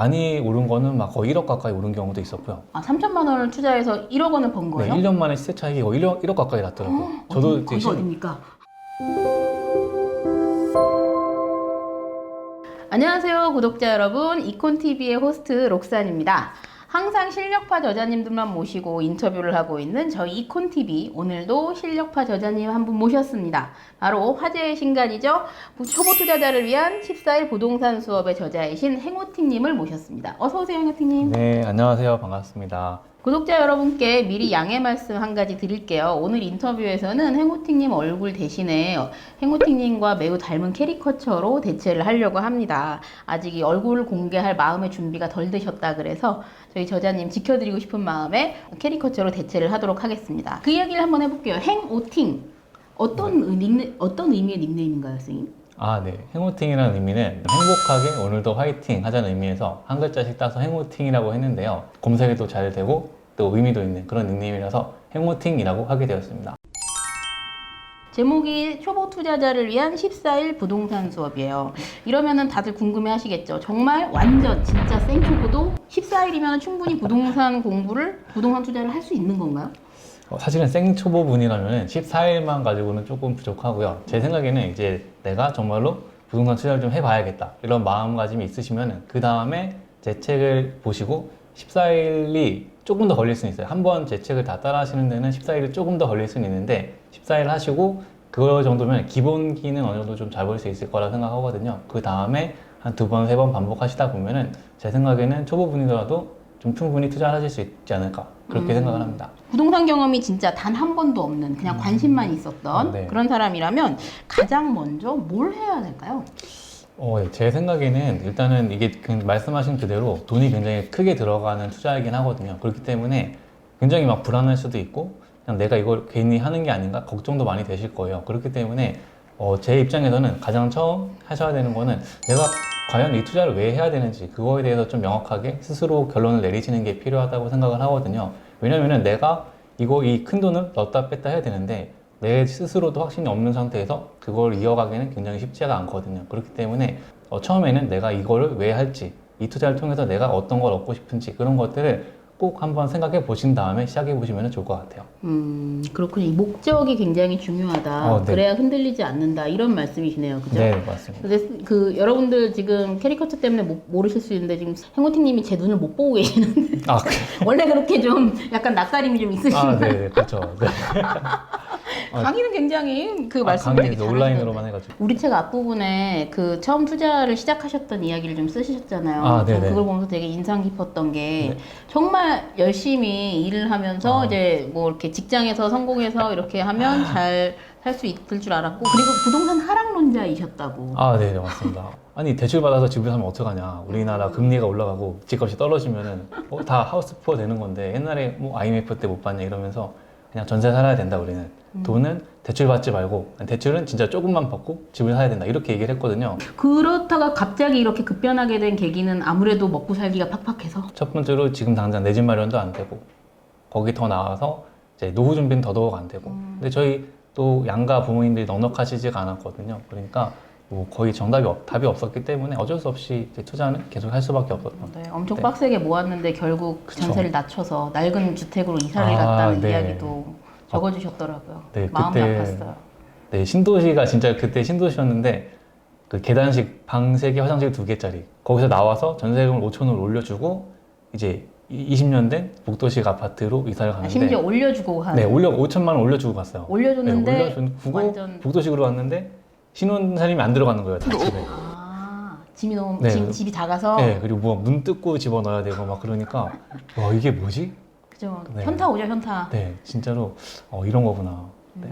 많이 오른 거는 막 거의 1억 가까이 오른 경우도 있었고요. 아, 3천만 원을 투자해서 1억 원을 번 네, 거예요? 1년 만에 시세 차익이 거의 1억 가까이 났더라고요. 저도 이제 거기가 어딥니까? 안녕하세요 구독자 여러분, 이콘TV의 호스트 록산입니다. 항상 실력파 저자님들만 모시고 인터뷰를 하고 있는 저희 이콘TV, 오늘도 실력파 저자님 한 분 모셨습니다. 바로 화제의 신간이죠. 초보 투자자를 위한 14일 부동산 수업의 저자이신 행호팅님을 모셨습니다. 어서오세요 행호팅님. 네, 안녕하세요. 반갑습니다. 구독자 여러분께 미리 양해 말씀 한 가지 드릴게요. 오늘 인터뷰에서는 행호팅님 얼굴 대신에 행호팅님과 매우 닮은 캐리커처로 대체를 하려고 합니다. 아직 이 얼굴을 공개할 마음의 준비가 덜 되셨다 그래서 저희 저자님 지켜드리고 싶은 마음에 캐리커처로 대체를 하도록 하겠습니다. 그 이야기를 한번 해볼게요. 행오팅. 어떤 의미의 닉네임인가요, 선생님? 아, 네. 행호팅이라는 의미는 행복하게 오늘도 화이팅 하자는 의미에서 한 글자씩 따서 행호팅이라고 했는데요. 검색에도 잘 되고 또 의미도 있는 그런 닉네임이라서 행호팅이라고 하게 되었습니다. 제목이 초보 투자자를 위한 14일 부동산 수업이에요. 이러면은 다들 궁금해 하시겠죠. 정말 완전 진짜 생초보도 14일이면 충분히 부동산 투자를 할 수 있는 건가요? 사실은 생초보분이라면 14일만 가지고는 조금 부족하고요. 제 생각에는 이제 내가 정말로 부동산 투자를 좀 해봐야겠다 이런 마음가짐이 있으시면 그 다음에 제 책을 보시고 14일이 조금 더 걸릴 수는 있어요. 한번 제 책을 다 따라 하시는 데는 14일이 조금 더 걸릴 수는 있는데 14일 하시고 그거 정도면 기본기는 어느 정도 좀 잡을 수 있을 거라 생각하거든요. 그 다음에 한 2번, 3번 반복하시다 보면은 제 생각에는 초보분이더라도 좀 충분히 투자하실 수 있지 않을까 그렇게 생각을 합니다. 부동산 경험이 진짜 단 한 번도 없는 그냥 관심만 있었던 네. 그런 사람이라면 가장 먼저 뭘 해야 될까요? 제 생각에는 일단은 이게 말씀하신 그대로 돈이 굉장히 크게 들어가는 투자이긴 하거든요. 그렇기 때문에 굉장히 막 불안할 수도 있고 그냥 내가 이걸 괜히 하는 게 아닌가 걱정도 많이 되실 거예요. 그렇기 때문에 제 입장에서는 가장 처음 하셔야 되는 거는 내가 과연 이 투자를 왜 해야 되는지 그거에 대해서 좀 명확하게 스스로 결론을 내리시는 게 필요하다고 생각을 하거든요. 왜냐면은 내가 이 큰 돈을 넣었다 뺐다 해야 되는데 내 스스로도 확신이 없는 상태에서 그걸 이어가기는 굉장히 쉽지가 않거든요. 그렇기 때문에 처음에는 내가 이거를 왜 할지, 이 투자를 통해서 내가 어떤 걸 얻고 싶은지 그런 것들을 꼭 한번 생각해 보신 다음에 시작해 보시면 좋을 것 같아요. 그렇군요. 이 목적이 굉장히 중요하다. 네. 그래야 흔들리지 않는다. 이런 말씀이시네요. 그죠? 네, 맞습니다. 근데 여러분들 지금 캐리커처 때문에 모르실 수 있는데 지금 행호팅님이 제 눈을 못 보고 계시는데 아, 그래요? 원래 그렇게 좀 약간 낯가림이 좀 있으신가요? 네, 그렇죠. 네. 강의는 굉장히 말씀을 되게 강의 온라인으로만 잘하시던데. 해가지고. 우리 책 앞부분에 처음 투자를 시작하셨던 이야기를 좀 쓰셨잖아요. 네네. 그걸 보면서 되게 인상 깊었던 게 네. 정말 열심히 일을 하면서 이제 뭐 이렇게 직장에서 성공해서 이렇게 하면 잘 살 수 있을 줄 알았고, 그리고 부동산 하락론자이셨다고. 네, 맞습니다. 아니, 대출 받아서 집을 사면 어떡하냐. 우리나라 금리가 올라가고 집값이 떨어지면은 다 하우스 푸어 되는 건데 옛날에 뭐 IMF 때 못 봤냐 이러면서 그냥 전세 살아야 된다 우리는. 돈은 대출 받지 말고 대출은 진짜 조금만 받고 집을 사야 된다 이렇게 얘기를 했거든요. 그렇다가 갑자기 이렇게 급변하게 된 계기는 아무래도 먹고 살기가 팍팍해서? 첫 번째로 지금 당장 내 집 마련도 안 되고 거기 더 나아서 이제 노후 준비는 더더욱 안 되고 근데 저희 또 양가 부모님들이 넉넉하시지가 않았거든요. 그러니까 뭐 거의 답이 없었기 때문에 어쩔 수 없이 이제 투자는 계속 할 수밖에 없었던. 네, 엄청 네. 빡세게 모았는데 결국 그쵸. 전세를 낮춰서 낡은 주택으로 이사를 갔다는 네. 이야기도 적어주셨더라고요. 네, 마음이 그때 아팠어요. 네, 신도시가 진짜 그때 신도시였는데 그 계단식 방 3개, 화장실 2개짜리 거기서 나와서 전세금을 5천원을 올려주고 이제 20년 된 북도식 아파트로 이사를 가는데 심지어 올려주고 한. 네, 5천만 원 올려주고 갔어요. 올려줬는데 네, 올려주고 완전. 북도식으로 갔는데 신혼살림이 안 들어가는 거예요, 다 집에. 짐이 너무 네. 집이 작아서. 네, 그리고 뭐 문 뜯고 집어넣어야 되고 막 그러니까 와 이게 뭐지? 그죠. 네. 현타 오죠, 현타. 네, 진짜로 이런 거구나. 네.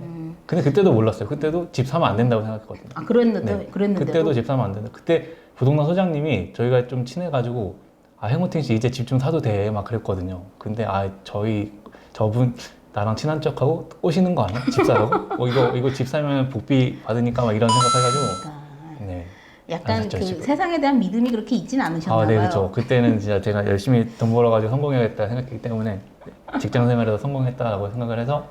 근데 그때도 몰랐어요. 그때도 집 사면 안 된다고 생각했거든요. 그랬는데도. 그때도 집 사면 안 된다. 그때 부동산 소장님이 저희가 좀 친해가지고 행호팅 씨 이제 집 좀 사도 돼 막 그랬거든요. 근데 저분 나랑 친한 척하고 오시는 거 아니야? 집 사라고? 이거 집 사면 복비 받으니까 막 이런 생각해가지고. 네. 약간 안 샀죠, 집을. 세상에 대한 믿음이 그렇게 있진 않으셨나 봐요. 네, 그렇죠. 그때는 진짜 제가 열심히 돈 벌어가지고 성공해야겠다 생각했기 때문에 직장 생활에서 성공했다라고 생각을 해서.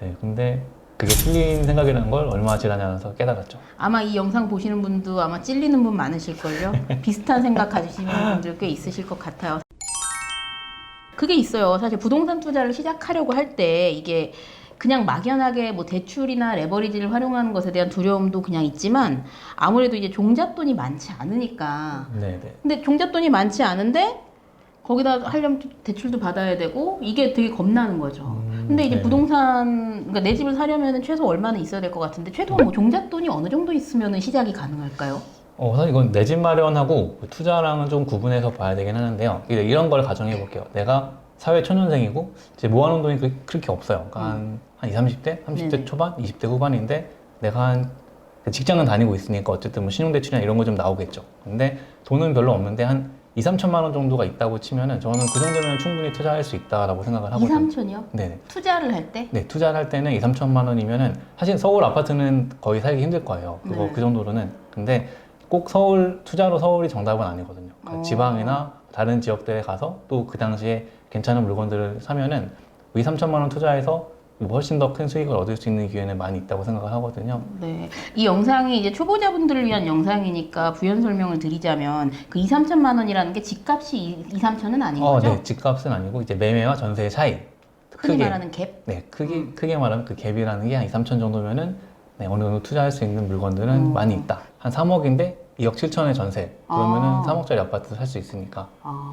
네, 근데 그게 틀린 생각이라는 걸 얼마나 지나면서 깨달았죠. 아마 이 영상 보시는 분도 아마 찔리는 분 많으실걸요? 비슷한 생각 가지시는 분들 꽤 있으실 것 같아요. 그게 있어요. 사실 부동산 투자를 시작하려고 할 때 이게 그냥 막연하게 뭐 대출이나 레버리지를 활용하는 것에 대한 두려움도 그냥 있지만 아무래도 이제 종잣돈이 많지 않으니까. 네네. 근데 종잣돈이 많지 않은데 거기다 하려면 대출도 받아야 되고 이게 되게 겁나는 거죠. 근데 이제 네네. 부동산, 그러니까 내 집을 사려면 최소 얼마는 있어야 될 것 같은데 최소 뭐 종잣돈이 어느 정도 있으면 시작이 가능할까요? 사실 이건 내 집 마련하고 투자랑은 좀 구분해서 봐야 되긴 하는데요. 이런 걸 가정해 볼게요. 내가 사회 초년생이고 이제 모아놓은 돈이 그렇게 없어요. 그러니까 한 20, 30대? 30대 네네. 초반? 20대 후반인데 내가 한 직장은 다니고 있으니까 어쨌든 뭐 신용대출이나 이런 거 좀 나오겠죠. 근데 돈은 별로 없는데 한 2, 3천만 원 정도가 있다고 치면은 저는 그 정도면 충분히 투자할 수 있다라고 생각을 2, 하거든요. 3천이요? 네네. 투자를 할 때? 네, 투자를 할 때는 2, 3천만 원이면은 사실 서울 아파트는 거의 살기 힘들 거예요. 그거 네. 그 정도로는. 근데 꼭 투자로 서울이 정답은 아니거든요. 그러니까 지방이나 다른 지역들에 가서 또 그 당시에 괜찮은 물건들을 사면은 2, 3천만 원 투자해서 훨씬 더 큰 수익을 얻을 수 있는 기회는 많이 있다고 생각을 하거든요. 네. 이 영상이 이제 초보자분들을 위한 영상이니까 부연 설명을 드리자면 그 2, 3천만 원이라는 게 집값이 2, 3천은 아닌 거죠? 네, 집값은 아니고 이제 매매와 전세의 차이. 흔히 말하는 갭? 네, 크게 말하면 그 갭이라는 게 한 2, 3천 정도면은 네, 어느 정도 투자할 수 있는 물건들은 많이 있다. 한 3억인데 2억 7천의 전세. 그러면은 3억짜리 아파트 살 수 있으니까.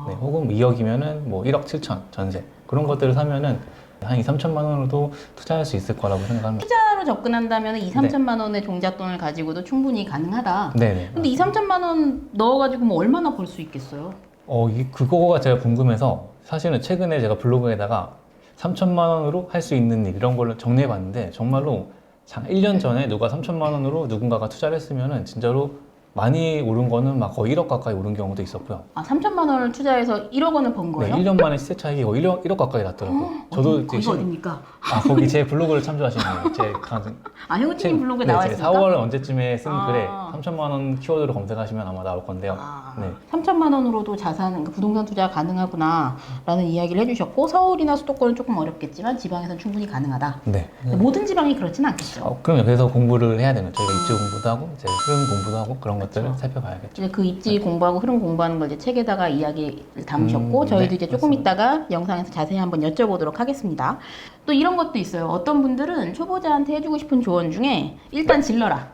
네, 혹은 2억이면은 뭐 1억 7천 전세. 그런 것들을 사면은 한 2, 3천만 원으로도 투자할 수 있을 거라고 생각합니다. 투자로 접근한다면 2, 3천만 원의 종잣돈을 가지고도 충분히 가능하다. 네네. 근데 2, 3천만 원 넣어가지고 뭐 얼마나 벌 수 있겠어요? 그거가 제가 궁금해서 사실은 최근에 제가 블로그에다가 3천만 원으로 할 수 있는 일 이런 걸로 정리해 봤는데 정말로 1년 전에 누가 3천만 원으로 누군가가 투자를 했으면은 진짜로 많이 오른 거는 막 거의 1억 가까이 오른 경우도 있었고요. 3천만 원을 투자해서 1억 원을 번 네, 거예요? 1년 만에 시세 차익이 거의 1억 가까이 났더라고요. 저도 거기가 어딥니까? 거기 제 블로그를 참조하시는 거예요. 제 해고팀 블로그에 네, 나와 제 있습니까? 4월 언제쯤에 쓴 아. 글에 3천만 원 키워드로 검색하시면 아마 나올 건데요. 네. 3천만 원으로도 자산, 그러니까 부동산 투자가 가능하구나라는 이야기를 해주셨고 서울이나 수도권은 조금 어렵겠지만 지방에서는 충분히 가능하다. 네. 모든 지방이 그렇지는 않겠죠. 그럼요. 그래서 공부를 해야 되는 거죠. 저희가 입지 공부도 하고 이제 흐름 공부도 하고 그런 것들을 그렇죠. 살펴봐야겠죠. 이제 그 입지 공부하고 흐름 공부하는 걸 이제 책에다가 이야기를 담으셨고 저희도 네, 이제 조금 맞습니다. 있다가 영상에서 자세히 한번 여쭤보도록 하겠습니다. 또 이런 것도 있어요. 어떤 분들은 초보자한테 해주고 싶은 조언 중에 일단 질러라.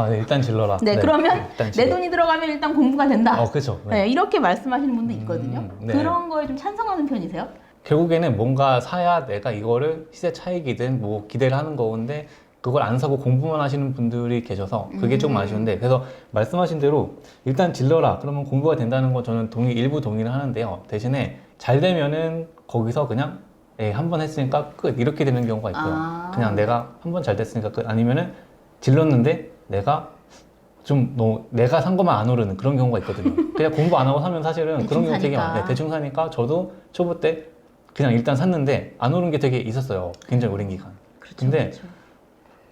네, 일단 질러라. 네, 그러면 일단 내 질러. 돈이 들어가면 일단 공부가 된다. 그렇죠. 네, 이렇게 말씀하시는 분도 있거든요. 네. 그런 거에 좀 찬성하는 편이세요? 결국에는 뭔가 사야 내가 이거를 시세 차익이든 뭐 기대를 하는 거인데 그걸 안 사고 공부만 하시는 분들이 계셔서 그게 좀 아쉬운데 그래서 말씀하신 대로 일단 질러라 그러면 공부가 된다는 거 저는 일부 동의를 하는데요. 대신에 잘 되면은 거기서 그냥 한 번 했으니까 끝 이렇게 되는 경우가 있고요. 그냥 내가 한 번 잘 됐으니까 끝 아니면은 질렀는데 내가 내가 산 것만 안 오르는 그런 경우가 있거든요. 그냥 공부 안 하고 사면 사실은 그런 경우 되게 많아요. 대충 사니까 저도 초보 때 그냥 일단 샀는데 안 오른 게 되게 있었어요. 굉장히 오랜 기간. 근데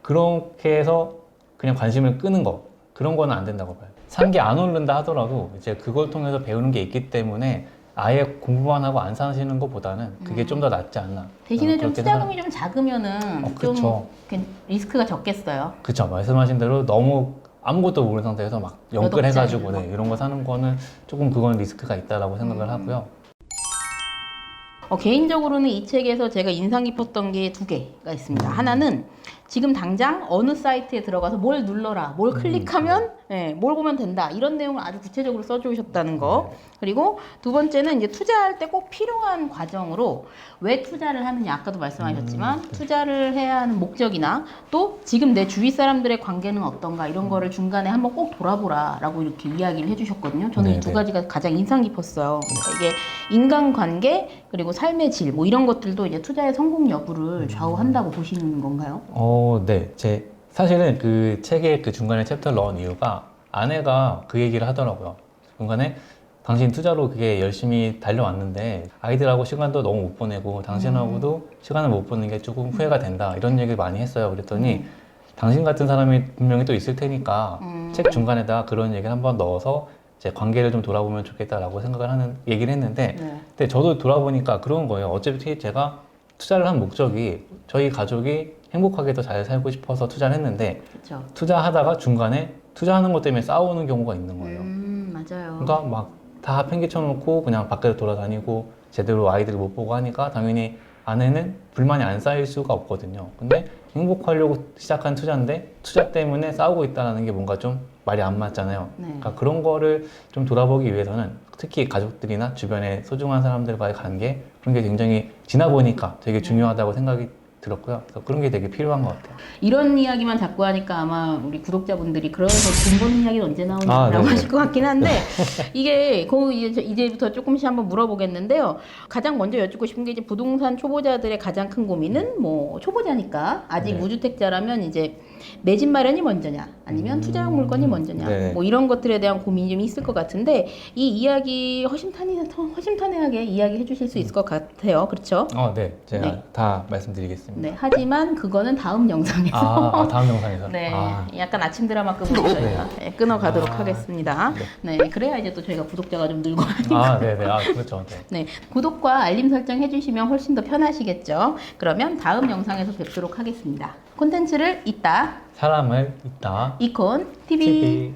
그렇게 해서 그냥 관심을 끄는 거 그런 거는 안 된다고 봐요. 산 게 안 오른다 하더라도 이제 그걸 통해서 배우는 게 있기 때문에 아예 공부만 하고 안 사시는 것보다는 그게 좀 더 낫지 않나. 대신에 좀 그렇게 투자금이 좀 작으면은 좀 그쵸. 리스크가 적겠어요. 그렇죠. 말씀하신 대로 너무 아무것도 모르는 상태에서 막 연끌 해가지고 몇 억짜리 이런 거 사는 거는 조금 그건 리스크가 있다라고 생각을 하고요. 개인적으로는 이 책에서 제가 인상 깊었던 게 두 개가 있습니다. 하나는 지금 당장 어느 사이트에 들어가서 뭘 눌러라, 뭘 클릭하면 뭘 보면 된다 이런 내용을 아주 구체적으로 써주셨다는 거. 그리고 두 번째는 이제 투자할 때 꼭 필요한 과정으로 왜 투자를 하느냐 아까도 말씀하셨지만 투자를 해야 하는 목적이나 또 지금 내 주위 사람들의 관계는 어떤가 이런 거를 중간에 한번 꼭 돌아보라라고 이렇게 이야기를 해주셨거든요. 저는 이 두 가지가 가장 인상 깊었어요. 그러니까 이게 인간관계 그리고 삶의 질 뭐 이런 것들도 이제 투자의 성공 여부를 좌우한다고 보시는 건가요? 네. 사실은 그 책의 그 중간에 챕터를 넣은 이유가 아내가 그 얘기를 하더라고요. 중간에 당신 투자로 그게 열심히 달려왔는데 아이들하고 시간도 너무 못 보내고 당신하고도 시간을 못 보내는 게 조금 후회가 된다 이런 얘기를 많이 했어요. 그랬더니 당신 같은 사람이 분명히 또 있을 테니까 책 중간에다 그런 얘기를 한번 넣어서 제 관계를 좀 돌아보면 좋겠다라고 얘기를 했는데 근데 저도 돌아보니까 그런 거예요. 어차피 제가 투자를 한 목적이 저희 가족이 행복하게 더 잘 살고 싶어서 투자를 했는데 그렇죠. 투자하다가 중간에 투자하는 것 때문에 싸우는 경우가 있는 거예요. 맞아요. 그러니까 막 다 팽개쳐놓고 그냥 밖에서 돌아다니고 제대로 아이들을 못 보고 하니까 당연히 아내는 불만이 안 쌓일 수가 없거든요. 근데 행복하려고 시작한 투자인데 투자 때문에 싸우고 있다는 게 뭔가 좀 말이 안 맞잖아요. 네. 그러니까 그런 거를 좀 돌아보기 위해서는 특히 가족들이나 주변에 소중한 사람들과의 관계 그런 게 굉장히 지나 보니까 되게 중요하다고 생각이 들었고요. 그래서 그런 게 되게 필요한 것 같아요. 이런 이야기만 자꾸 하니까 아마 우리 구독자분들이 그러면서 돈 버는 이야기는 언제 나오냐고 네네. 하실 것 같긴 한데 이게 이제부터 조금씩 한번 물어보겠는데요. 가장 먼저 여쭙고 싶은 게 이제 부동산 초보자들의 가장 큰 고민은 뭐 초보자니까 아직 네. 무주택자라면 이제 내 집 마련이 먼저냐 아니면 투자용 물건이 먼저냐 네. 뭐 이런 것들에 대한 고민이 좀 있을 것 같은데 이 이야기 허심탄회하게 이야기해 주실 수 있을 것 같아요. 그렇죠? 네. 제가 네. 다 말씀드리겠습니다. 네. 하지만 그거는 다음 영상에서 다음 영상에서. 네, 약간 아침 드라마급으로 저희가 네, 끊어가도록 하겠습니다. 네, 그래야 이제 또 저희가 구독자가 좀 늘고 하니까. 네네. 그렇죠. 네. 네, 구독과 알림 설정 해주시면 훨씬 더 편하시겠죠. 그러면 다음 영상에서 뵙도록 하겠습니다. 콘텐츠를 잇다 사람을 잇다. 이콘 TV. TV.